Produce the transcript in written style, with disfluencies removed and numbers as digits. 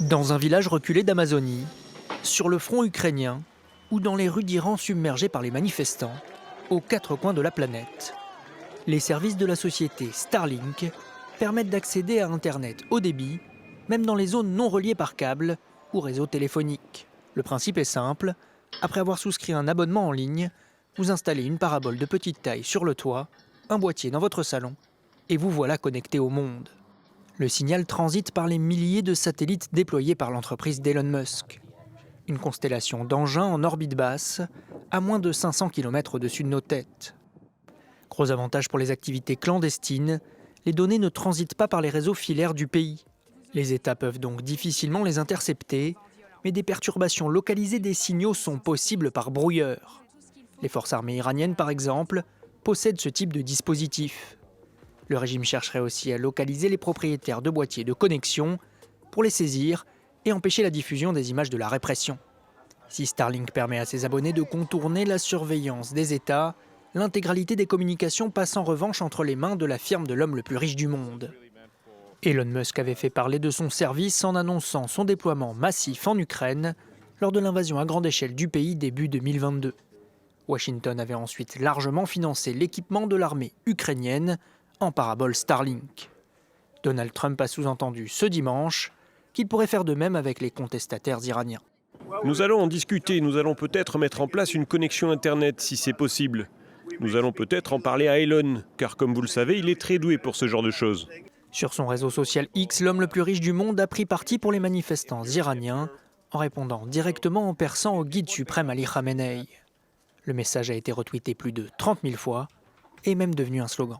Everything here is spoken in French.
Dans un village reculé d'Amazonie, sur le front ukrainien ou dans les rues d'Iran submergées par les manifestants, aux quatre coins de la planète, les services de la société Starlink permettent d'accéder à Internet haut débit, même dans les zones non reliées par câble ou réseau téléphonique. Le principe est simple, après avoir souscrit un abonnement en ligne, vous installez une parabole de petite taille sur le toit, un boîtier dans votre salon, et vous voilà connecté au monde. Le signal transite par les milliers de satellites déployés par l'entreprise d'Elon Musk. Une constellation d'engins en orbite basse, à moins de 500 km au-dessus de nos têtes. Gros avantage pour les activités clandestines, les données ne transitent pas par les réseaux filaires du pays. Les États peuvent donc difficilement les intercepter, mais des perturbations localisées des signaux sont possibles par brouilleur. Les forces armées iraniennes, par exemple, possèdent ce type de dispositif. Le régime chercherait aussi à localiser les propriétaires de boîtiers de connexion pour les saisir et empêcher la diffusion des images de la répression. Si Starlink permet à ses abonnés de contourner la surveillance des États, l'intégralité des communications passe en revanche entre les mains de la firme de l'homme le plus riche du monde. Elon Musk avait fait parler de son service en annonçant son déploiement massif en Ukraine lors de l'invasion à grande échelle du pays début 2022. Washington avait ensuite largement financé l'équipement de l'armée ukrainienne en parabole Starlink. Donald Trump a sous-entendu ce dimanche qu'il pourrait faire de même avec les contestataires iraniens. Nous allons en discuter, nous allons peut-être mettre en place une connexion Internet si c'est possible. Nous allons peut-être en parler à Elon, car comme vous le savez, il est très doué pour ce genre de choses. Sur son réseau social X, l'homme le plus riche du monde a pris parti pour les manifestants iraniens en répondant directement en persan au guide suprême Ali Khamenei. Le message a été retweeté plus de 30 000 fois et est même devenu un slogan.